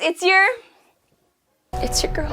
it's your girl.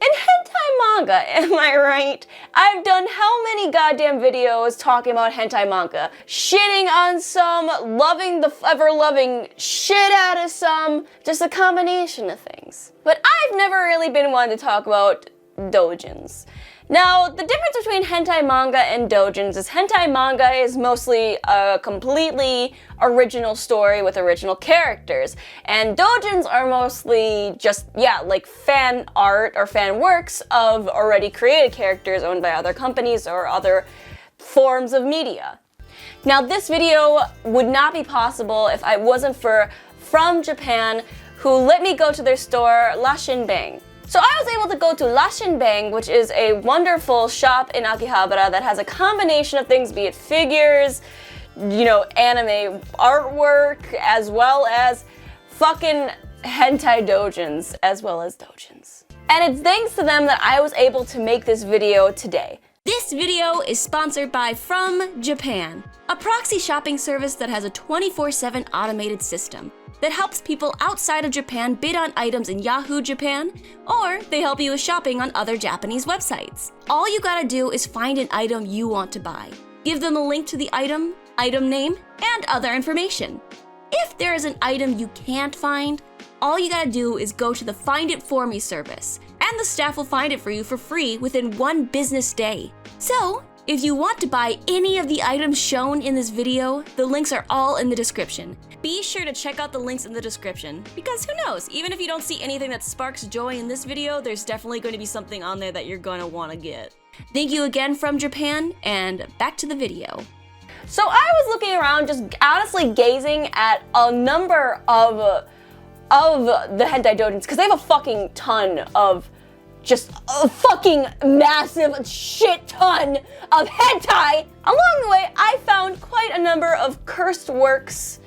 In hentai manga, am I right? I've done how many goddamn videos talking about hentai manga? Shitting on some, loving the ever-loving shit out of some, just a combination of things. But I've never really been one to talk about doujins. Now, the difference between hentai manga and doujins is hentai manga is mostly a completely original story with original characters, and doujins are mostly just, yeah, like fan art or fan works of already created characters owned by other companies or other forms of media. Now, this video would not be possible if I wasn't for From Japan, who let me go to their store, Lashinbang. So I was able to go to Lashinbang, which is a wonderful shop in Akihabara that has a combination of things, be it figures, you know, anime artwork, as well as fucking hentai doujins, as well as doujins. And it's thanks to them that I was able to make this video today. This video is sponsored by From Japan, a proxy shopping service that has a 24/7 automated system that helps people outside of Japan bid on items in Yahoo Japan, or they help you with shopping on other Japanese websites. All you gotta do is find an item you want to buy. Give them a link to the item name, and other information. If there is an item you can't find, all you gotta do is go to the Find It For Me service, and the staff will find it for you for free within 1 business day. So, if you want to buy any of the items shown in this video, the links are all in the description. Be sure to check out the links in the description, because who knows, even if you don't see anything that sparks joy in this video, there's definitely going to be something on there that you're gonna want to get. Thank you again, From Japan, and back to the video. So I was looking around, just honestly gazing at a number of the hentai doujins, because they have a fucking ton of, just a fucking massive shit ton of hentai. Along the way, I found quite a number of cursed works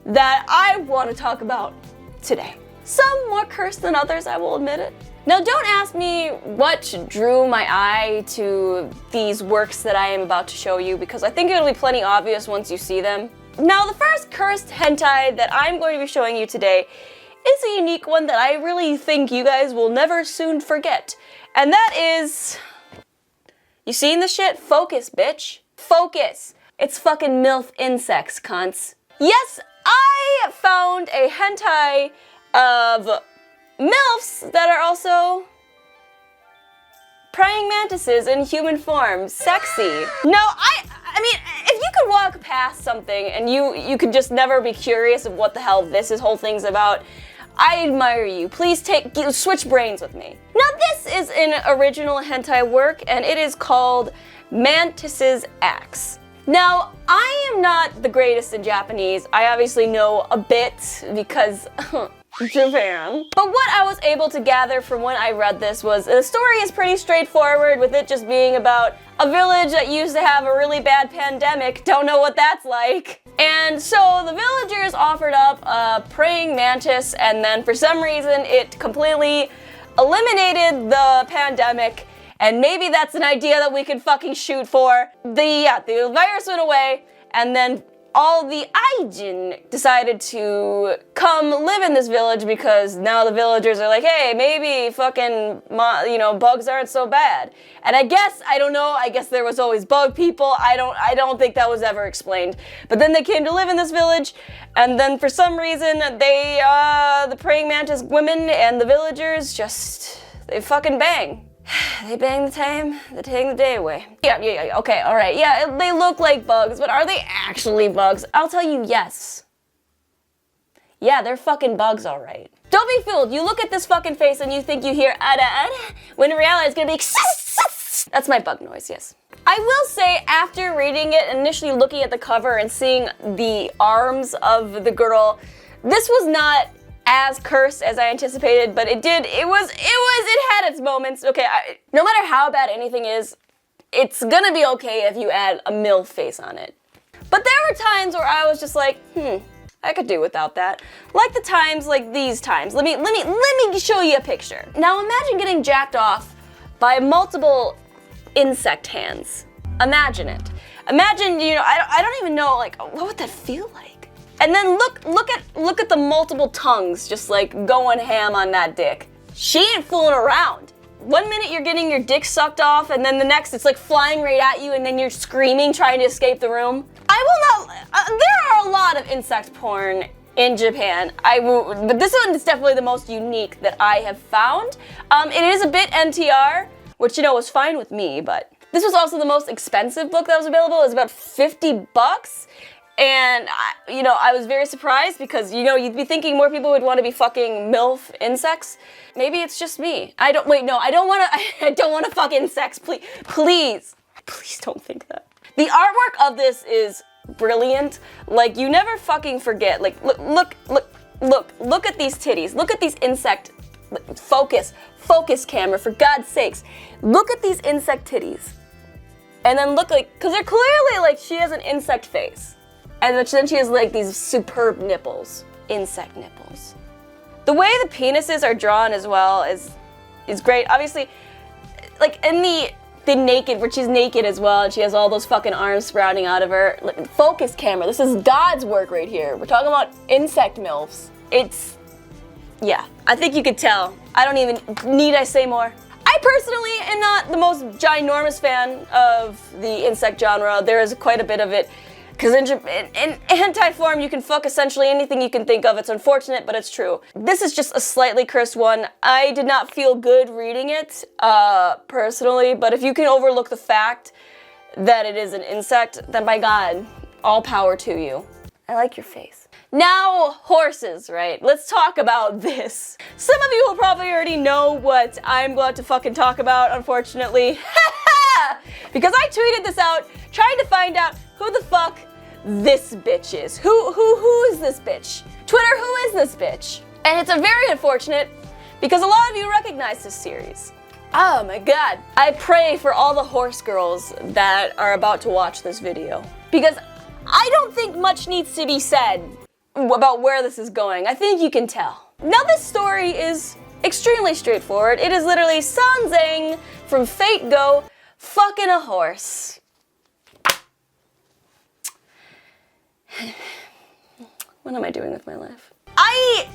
that I want to talk about today. Some more cursed than others, I will admit it. Now, don't ask me what drew my eye to these works that I am about to show you, because I think it'll be plenty obvious once you see them. Now, the first cursed hentai that I'm going to be showing you today is a unique one that I really think you guys will never soon forget. And that is... You seen the shit? Focus, bitch. Focus. It's fucking MILF insects, cunts. Yes, I found a hentai of MILFs that are also praying mantises in human form. Sexy. No, I mean, if you could walk past something and you could just never be curious of what the hell this whole thing's about, I admire you. Please switch brains with me. Now, this is an original hentai work, and it is called Mantiss Axe. Now, I am not the greatest in Japanese. I obviously know a bit because Japan. But what I was able to gather from when I read this was the story is pretty straightforward, with it just being about a village that used to have a really bad pandemic. Don't know what that's like. And so the villagers offered up a praying mantis, and then for some reason it completely eliminated the pandemic. And maybe that's an idea that we could fucking shoot for. The virus went away, and then all the Aijin decided to come live in this village, because now the villagers are like, hey, maybe fucking, bugs aren't so bad. And I don't know, I guess there was always bug people. I don't think that was ever explained. But then they came to live in this village, and then for some reason, the praying mantis women and the villagers they fucking bang. They bang they take the day away. Yeah, okay, alright. Yeah, they look like bugs, but are they actually bugs? I'll tell you, yes. Yeah, they're fucking bugs, alright. Don't be fooled. You look at this fucking face and you think you hear ada ada, when in reality it's gonna be that's my bug noise, yes. I will say, after reading it, initially looking at the cover and seeing the arms of the girl, this was not as cursed as I anticipated, but it had its moments. Okay, no matter how bad anything is, it's gonna be okay if you add a MILF face on it. But there were times where I was just like, I could do without that. Like the times, like these times. Let me show you a picture. Now imagine getting jacked off by multiple insect hands. Imagine it. Imagine, I don't even know, like, what would that feel like? And then look at the multiple tongues just like going ham on that dick. She ain't fooling around. 1 minute you're getting your dick sucked off, and then the next it's like flying right at you, and then you're screaming trying to escape the room. I will not, there are a lot of insect porn in Japan. But this one is definitely the most unique that I have found. It is a bit NTR, which, you know, was fine with me, but this was also the most expensive book that was available. It was about 50 bucks. And, you know, I was very surprised because, you know, you'd be thinking more people would want to be fucking MILF insects. Maybe it's just me. I don't want to fuck insects, please don't think that. The artwork of this is brilliant. Like, you never fucking forget. Like, look at these titties. Look at these insect, focus camera, for God's sakes. Look at these insect titties. And then look, like, because they're clearly, like, she has an insect face. And then she has like these superb nipples, insect nipples. The way the penises are drawn as well is great. Obviously, like in the naked, where she's naked as well, and she has all those fucking arms sprouting out of her. Like, focus camera, this is God's work right here. We're talking about insect MILFs. Yeah, I think you could tell. I don't even, need I say more? I personally am not the most ginormous fan of the insect genre. There is quite a bit of it. Because in hentai form, you can fuck essentially anything you can think of. It's unfortunate, but it's true. This is just a slightly cursed one. I did not feel good reading it, personally, but if you can overlook the fact that it is an insect, then by God, all power to you. I like your face. Now, horses, right? Let's talk about this. Some of you will probably already know what I'm going to fucking talk about, unfortunately. Because I tweeted this out, trying to find out who the fuck this bitch is. Who is this bitch? Twitter, who is this bitch? And it's a very unfortunate, because a lot of you recognize this series. Oh my God. I pray for all the horse girls that are about to watch this video, because I don't think much needs to be said about where this is going. I think you can tell. Now this story is extremely straightforward. It is literally Sanzang from Fate Go fucking a horse. What am I doing with my life? I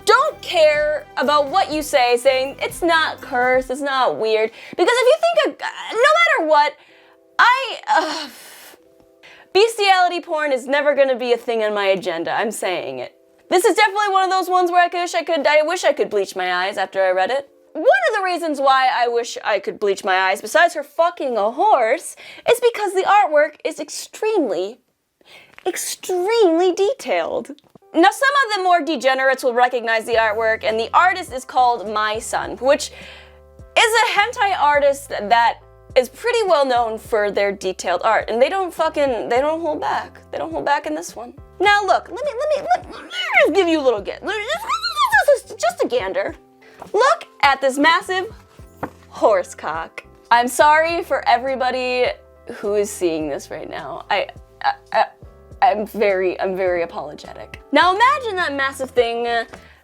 don't care about what you say, saying it's not cursed, it's not weird, because if you think, no matter what, bestiality porn is never gonna be a thing on my agenda, I'm saying it. This is definitely one of those ones where I wish I could bleach my eyes after I read it. One of the reasons why I wish I could bleach my eyes, besides her fucking a horse, is because the artwork is extremely detailed. Now, some of the more degenerates will recognize the artwork, and the artist is called My Son, which is a hentai artist that is pretty well known for their detailed art, and they don't hold back. They don't hold back in this one. Now look, let me just give you a little just a gander. Look at this massive horse cock. I'm sorry for everybody who is seeing this right now. I'm very apologetic. Now imagine that massive thing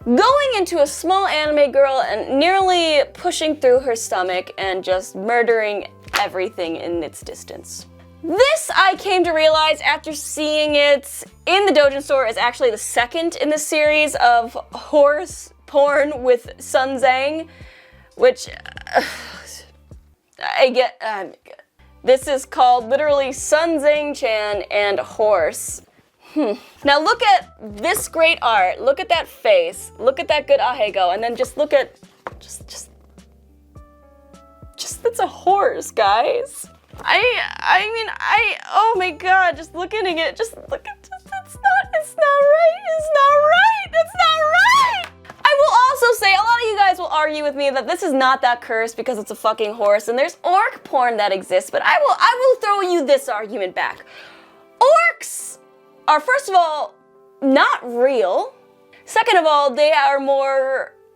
going into a small anime girl and nearly pushing through her stomach and just murdering everything in its distance. This, I came to realize after seeing it in the Doujin store, is actually the second in the series of horse porn with Sanzang, which this is called literally Sanzang-chan and horse. Now look at this great art, look at that face, look at that good ahego, and then just look at, it's a horse, guys. Oh my God, just looking at it, it's not right. I will also say, a lot of you guys will argue with me that this is not that cursed because it's a fucking horse, and there's orc porn that exists, but I will throw you this argument back. Orcs are, first of all, not real. Second of all, they are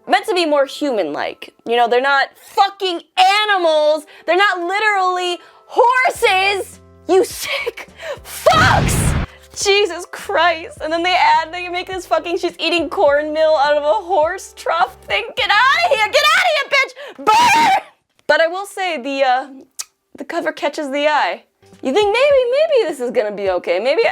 meant to be more human-like. You know, they're not fucking animals. They're not literally horses, you sick fucks! Jesus Christ. And then they make this fucking, she's eating cornmeal out of a horse trough thing. Get out of here, bitch! Burn! But I will say, the cover catches the eye. you think maybe this is gonna be okay. Maybe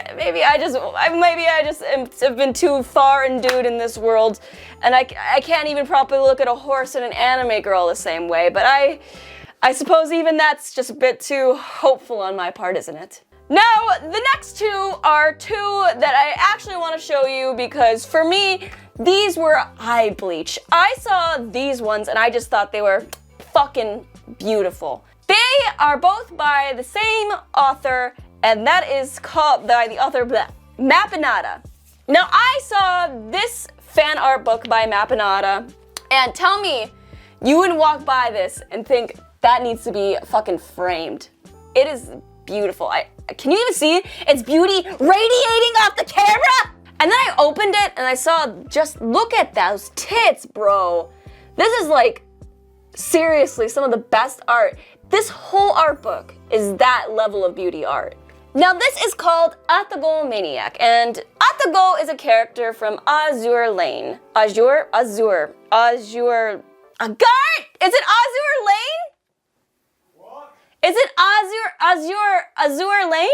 I just have been too far endued in this world, and I can't even properly look at a horse and an anime girl the same way. But I suppose even that's just a bit too hopeful on my part, isn't it? Now, the next two are two that I actually want to show you because for me, these were eye bleach. I saw these ones and I just thought they were fucking beautiful. They are both by the same author, and that is called by the author Mapinata. Now, I saw this fan art book by Mapinata, and tell me you wouldn't walk by this and think that needs to be fucking framed. It is beautiful. Can you even see it? It's beauty radiating off the camera! And then I opened it and I saw, just look at those tits, bro. This is like, seriously, some of the best art. This whole art book is that level of beauty art. Now this is called 𝐼𝐿𝐹 Maniac, and 𝐼𝐿𝐹 is a character from Azure Lane. Azure? Is it Azure Lane? Is it Azure Lane?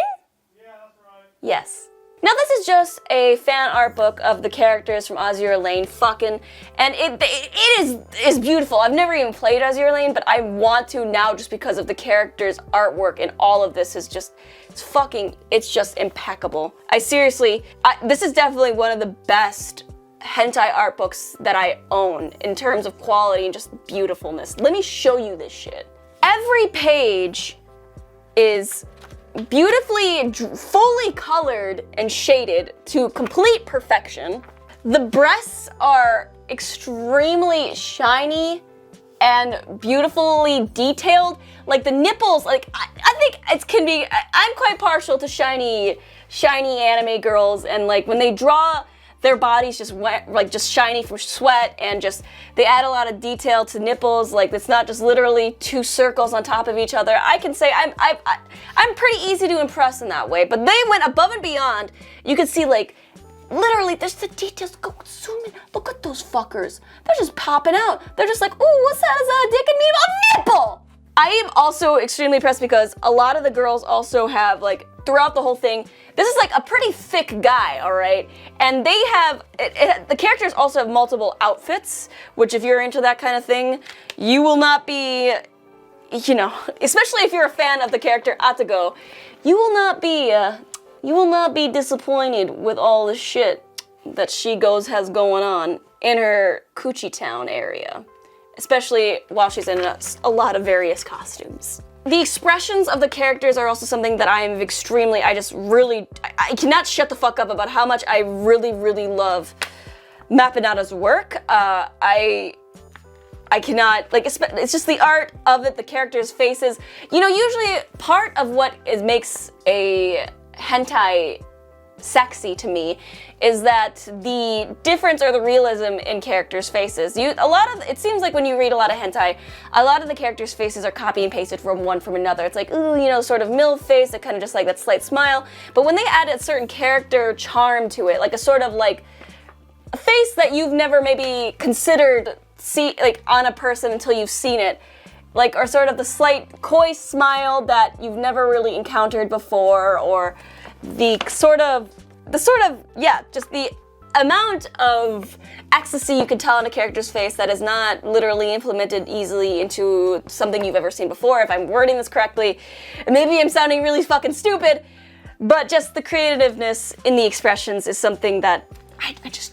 Yeah, that's right. Yes. Now this is just a fan art book of the characters from Azure Lane fucking, and it is beautiful. I've never even played Azure Lane, but I want to now just because of the characters' artwork, and all of this is just, it's just impeccable. This is definitely one of the best hentai art books that I own in terms of quality and just beautifulness. Let me show you this shit. Every page is beautifully, fully colored and shaded to complete perfection. The breasts are extremely shiny and beautifully detailed. Like the nipples, like I think it can be, I'm quite partial to shiny anime girls, and like when they draw their bodies just wet, like just shiny from sweat, and just they add a lot of detail to nipples. Like it's not just literally two circles on top of each other. I can say I'm pretty easy to impress in that way. But they went above and beyond. You can see like literally there's the details. Go zoom in. Look at those fuckers. They're just popping out. They're just like, ooh, what's that? Is that a dick and me? A nipple. I am also extremely impressed because a lot of the girls also have like throughout the whole thing. This is like a pretty thick guy, all right? And they have, the characters also have multiple outfits, which if you're into that kind of thing, you will not be, you know, especially if you're a fan of the character 𝐼𝐿𝐹, you will not be disappointed with all the shit that she has going on in her Coochie Town area, especially while she's in a lot of various costumes. The expressions of the characters are also something that I am extremely, I cannot shut the fuck up about how much I really love Mapinata's work. I cannot, like, it's just the art of it, the characters' faces. You know, usually part of what makes a hentai sexy to me is that the difference or the realism in characters' faces. It seems like when you read a lot of hentai, a lot of the characters' faces are copy and pasted from one from another. It's like, ooh, you know, sort of MILF face, that kind of just like that slight smile. But when they add a certain character charm to it, like a sort of like a face that you've never maybe considered like on a person until you've seen it, like, or sort of the slight coy smile that you've never really encountered before, or the sort of, yeah, just the amount of ecstasy you can tell on a character's face that is not literally implemented easily into something you've ever seen before, if I'm wording this correctly. And maybe I'm sounding really fucking stupid, but just the creativeness in the expressions is something that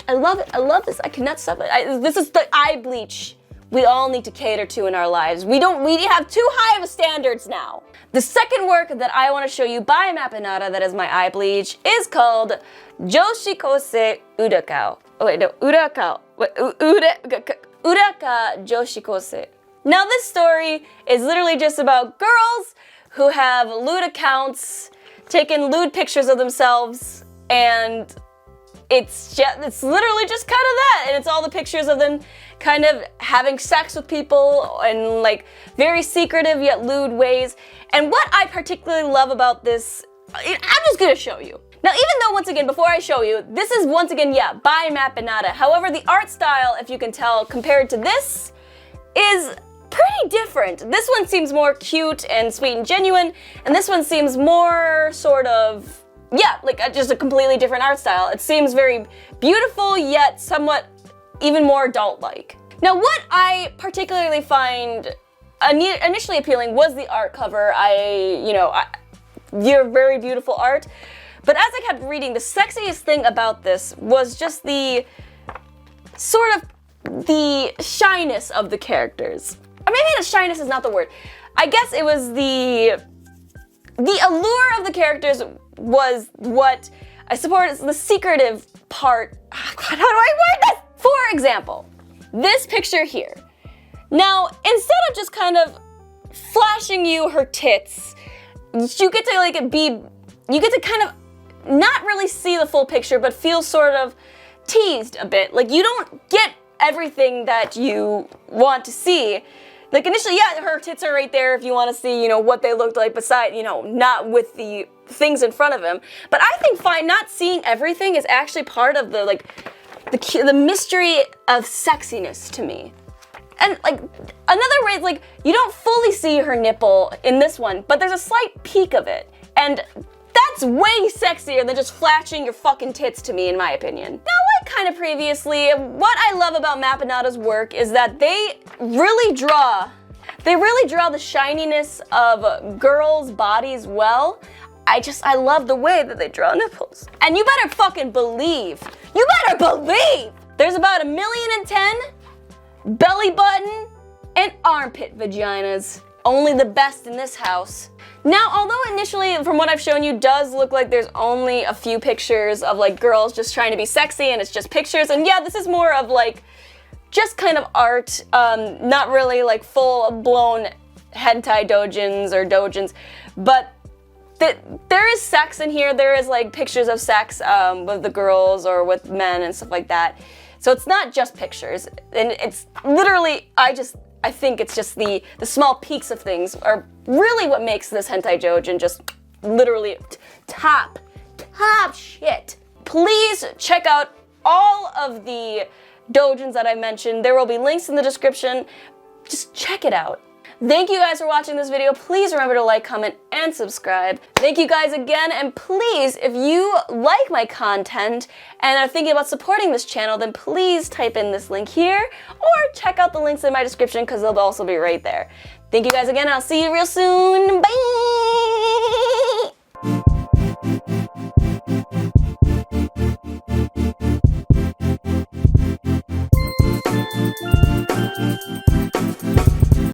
I love it. I love this. I cannot stop it. This is the eye bleach we all need to cater to in our lives. We have too high of standards now. The second work that I want to show you by Mapinata that is my eye bleach is called 𝐵 𝐵 Oh wait, no, 𝐵 𝐵 Now this story is literally just about girls who have lewd accounts, taking lewd pictures of themselves, and it's literally just kind of that, and it's all the pictures of them kind of having sex with people in like very secretive yet lewd ways. And what I particularly love about this, I'm just gonna show you. Now, even though, once again, before I show you, this is once again, yeah, by Mapinata. However, the art style, if you can tell, compared to this, is pretty different. This one seems more cute and sweet and genuine, and this one seems more sort of, yeah, like just a completely different art style. It seems very beautiful, yet somewhat even more adult-like. Now, what I particularly find initially appealing was the art cover. You're very beautiful art. But as I kept reading, the sexiest thing about this was just the sort of the shyness of the characters. Or maybe the shyness is not the word. I guess it was the allure of the characters was what I support as the secretive part. God, how do I word this? For example, this picture here. Now, instead of just kind of flashing you her tits, you get to kind of not really see the full picture, but feel sort of teased a bit. Like, you don't get everything that you want to see. Like, initially, yeah, her tits are right there if you want to see, what they looked like beside, not with the things in front of him. But I think not seeing everything is actually part of the mystery of sexiness to me. And another way, you don't fully see her nipple in this one, but there's a slight peek of it. And that's way sexier than just flashing your fucking tits to me, in my opinion. Now, like kind of previously, what I love about Mappanada's work is that they really draw the shininess of girls' bodies well. I love the way that they draw nipples. And you better fucking believe, there's about 1,000,010 belly button and armpit vaginas. Only the best in this house. Now, although initially, from what I've shown you, does look like there's only a few pictures of girls just trying to be sexy and it's just pictures, and yeah, this is more of just kind of art, not really full-blown hentai doujins, but there is sex in here. There is pictures of sex with the girls or with men and stuff like that. So it's not just pictures, and it's literally, I think it's just the small peaks of things are really what makes this hentai doujin just literally top shit. Please check out all of the doujins that I mentioned. There will be links in the description. Just check it out. Thank you guys for watching this video. Please remember to like, comment, and subscribe. Thank you guys again, and please, if you like my content and are thinking about supporting this channel, then please type in this link here, or check out the links in my description because they'll also be right there. Thank you guys again, and I'll see you real soon. Bye!